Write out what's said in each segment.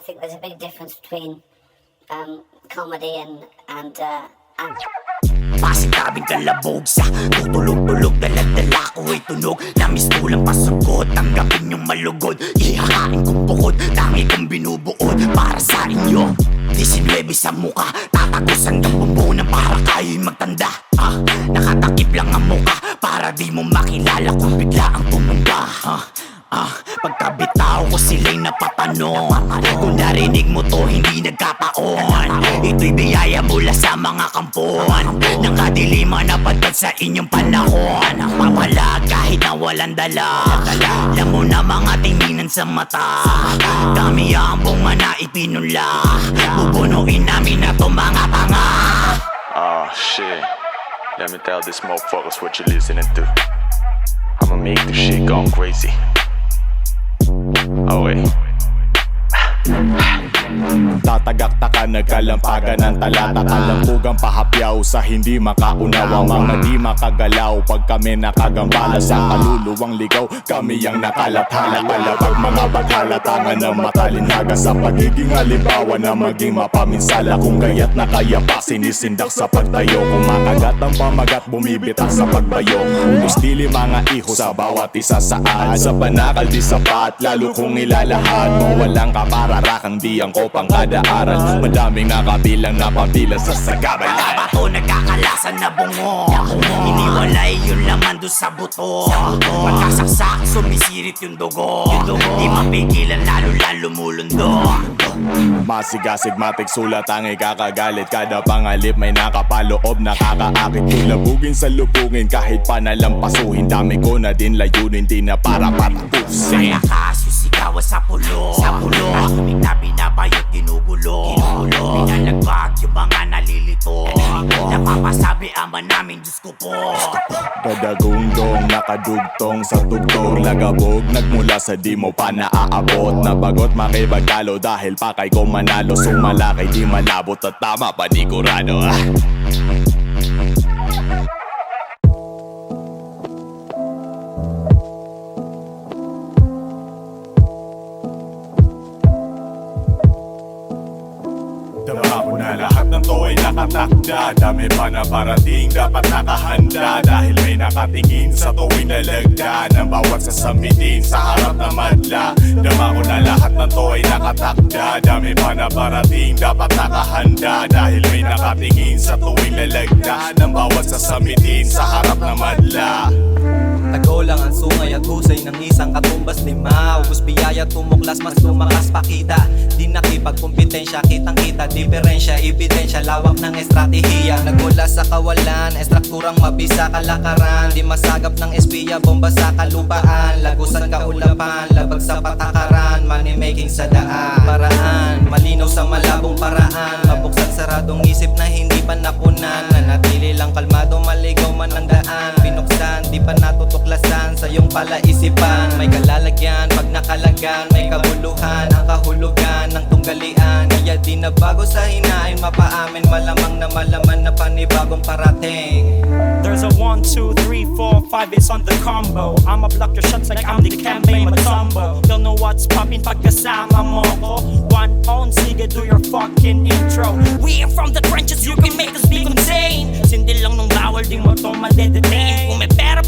think there's a big difference between comedy and Pasitabing kalabog sa tutulog-tulog, daladala ko ay tunog. Namis ko lang pasagot, tanggapin yung malugod. Ihahain kong bukod, tangi kong binubuod para sa inyo. 19 sa muka, tatagusan ng bumbunan para kayo'y magtanda. Nakatakip lang ang muka para di mo makilala kung bigla ang tumumba. Pagkabitaw ko sila'y napatanong. Kung narinig mo to hindi nagkataon. Ito'y biyaya mula sa mga kampon. Nakadiliman na padpad sa inyong panahon. Papalag kahit na walang dala. Alam mo na mga tinginan sa mata. Kami ang bunga na ipinula. Bubunuin namin na to mga tanga. Oh shit, let me tell these motherfuckers what you're listening to. I'ma make this shit go crazy. Oh wait. Tatagaktakan, nagkalampagan ng talata. Kalampugang pahapyaw sa hindi makaunawa. Mga di makagalaw pag kami nakagambala. Sa kaluluwang ligaw, kami ang nakalathala. Palabag mga baghalatangan ng matalinhaga. Sa pagiging halimbawa na maging mapaminsala. Kung kaya't nakayapa, sinisindak sa pagtayo. Kung makagat ang pamagat, bumibitak sa pagbayo. Gustili mga iho sa bawat isa saan. Sa panakal di sapat, lalo kung ilalahat mo. Walang kapararakang di ang kopang kada aral. Madaming nakabilang na pabilang sa sagabal. Bato nagkakalasan na bungo. Iniwalay yung laman doon sa buto. Pagkasaksak, sumisirit yung dugo. Di mapigilan lalo lumulundo. Masigasig matik sulat ang ikakagalit. Kada pangalip may nakapaloob, nakakaakit. Kulabugin sa lubungin kahit panalampasuhin. Dami ko na din layunin, di na para patapusin. Malakas yung sigawan sa pulo. Binabayot, ginugulo. Pinalagbag yung mga nalilito. Napapasabi ama namin, Diyos ko po. Kadagundong nakadugtong sa tugtog. Lagabog nagmula sa di mo pa naaabot. Nabagot makibagtalo dahil pakay ko manalo. Sumalakay di malabot at tama panigurado. Dama ko na lahat ng to ay nakatakda. Dami pa na parating, dapat nakahanda. Dahil may nakatingin sa tuwing nalagda ng bawat sasamitin sa harap na madla. Dama ko na lahat ng to ay nakatakda. Dami pa na parating, dapat nakahanda. Dahil may nakatingin sa tuwing nalagda ng bawat sasamitin sa harap na madla. Tagolang ang sungay at husay ng isang katumbas lima. Ubus biyaya tumuklas, mas lumakas pakita. Di nakipagkumpetensya, kitang kita diferensya, ebidensya, lawak ng estratehiya. Nagmula sa kawalan, estrukturang mabisa kalakaran. Di masagap ng espiya, bomba sa kalupaan. Lagusan kaulapan, labag sa patakaran. Money making sa daan, paraan, malinaw sa malabong paraan. Mabuksan saradong isip na hindi pa napunan. Nanatili lang kalmado, maligaw man ang daan. Binuksan, di pa natutuklasan sa iyong palaisipan. May kalalagyan, pag nakalagan, may kabuluhan. Ang kahulugan ng tunggalian, kaya di na bago sa hinain mapaamin. Malamang na malaman na panibagong parating. There's a 1, 2, 3, 4, 5, it's on the combo. I'ma block your shots like I'm the campaign Matumbo. Don't know what's poppin' pagkasama mo ko. One on, sige do your fucking intro. We are from the trenches, you can make us be contained. Sindi lang nung bawal, di mo to madedetain. Kung may pera,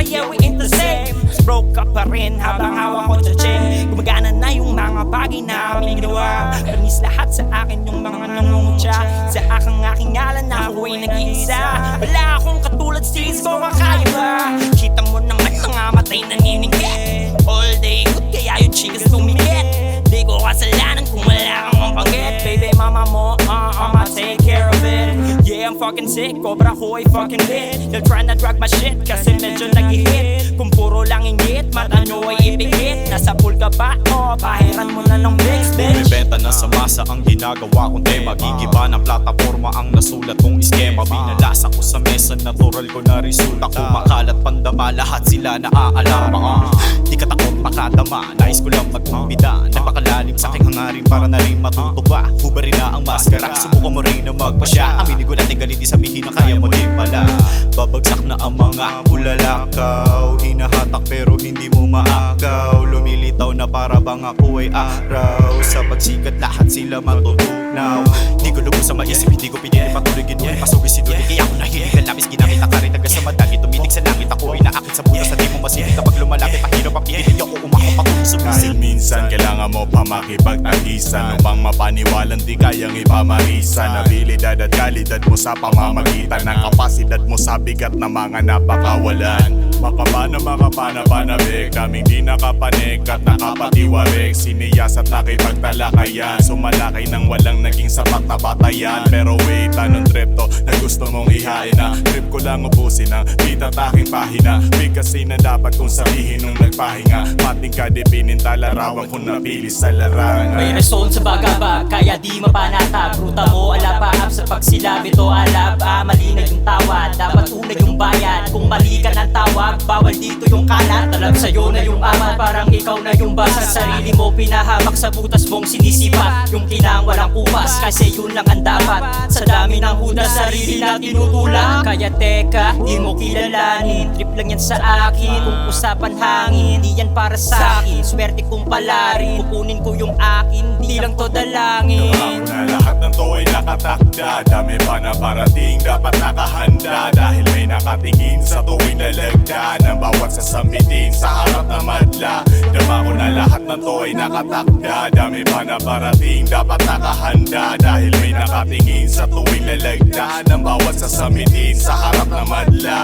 yeah we ain't the same. Broke up pa rin habang hawak ko sa chain. Gumagana na yung mga bagay na aming ginawa. Panis lahat sa akin yung mga nangungutya. Sa aking ngalan na ako ay nag-iisa. Wala akong katulad, sis ko makaya ba? Kita mo naman mga matay naniningkit. All day good kaya yung chikas tumikit. Di ko kasalanan kung wala kang mapanggit. Baby mama mo, I'ma take care of it. Yeah, I'm fucking sick, cobra ko ay fucking lit. You're trying to drag my shit kasi medyo nag-hit. Kung puro lang ingit, mata nyo ay ipikit. Nasa pool ka ba? Pahiran mo na ng mix, bitch. Bumibenta na sa masa ang ginagawa kong tema. Gigiba ng plataforma ang nasulat kong iskema. Binalasa ko sa mesa, natural ko na resulta. Kumakalat pandama, lahat sila naaalama. Di ka takot makadama, nais ko lang magkumbida. Napakalalim sa aking hangarin para na rin matuto ba? Hubarin na ang maskara, subukan mo rin na magpasya. Aminin ko natin galit, di sabihin na kaya mo din pala. Babagsak na ang mga bulalakaw, hinahatak pero hindi mo maagaw. Lumilitaw na para bang ako ay araw. Sa pagsikat lahat sila matutunaw. Di ko lubos sa maisip, hindi ko pinili patulugin mo. Pasugin si Dulit, kaya ako nahilig ang labis. Ginamit ang karin hanggang sa madagi, tumitig sa langit. Ako ay naakit sa butas na di mo masilip. Kapag lumalapit, pahirap ang pilit. Ako umako patuloy sa Kahit minsan kailangan mo pa makipagtagisan upang mapaniwalang di kayang ipamarisan. Abilidad at kalidad mo sa pamamagitan ng kapasidad mo sa bigat na mga napakawalan. Makapanabik, daming di nakapanik at nakapatiwarik. Siniyas at nakipagtalakayan, sumalakay nang walang naging sapat na batayan. Pero wait, anong trip to na gusto mong ihain na? Trip ko lang ubusin ang di tataking pahina. Bigkasin na dapat kong sabihin nung nagpahinga. Mating kadipinin talarawan kung napili sa larangan. May rason sa bagabag, kaya di mapanatag. Ruta mo alapahap sa pagsilab, ito alab. Mali na yung tawad, dapat unag yung bayad. Kung mali ka ng tawag, bawal dito yung kalat. Alam sa'yo na yung amat, parang ikaw na yung basa. Sarili mo pinahamak sa butas mong sinisipat. Yung kinang walang upas, kasi yun lang ang dapat. Sa dami ng hudas, sarili na tinutulak. Kaya teka, di mo kilalanin. Trip lang yan sa akin, kung usapan hangin. Di yan para sa akin, swerte kong palarin. Kukunin ko yung akin, di lang to dalangin. Ako na lahat ng to ay nakatakda. Dami pa na parating, dapat nakahanda. Dahil may nakatingin sa tuwing nalagda ng bawat sasamitin sa harap na madla. Dama ko na lahat ng to ay nakatakda. Dami pa na parating, dapat nakahanda. Dahil may nakatingin sa tuwing nalagda ng bawat sasamitin sa harap na madla.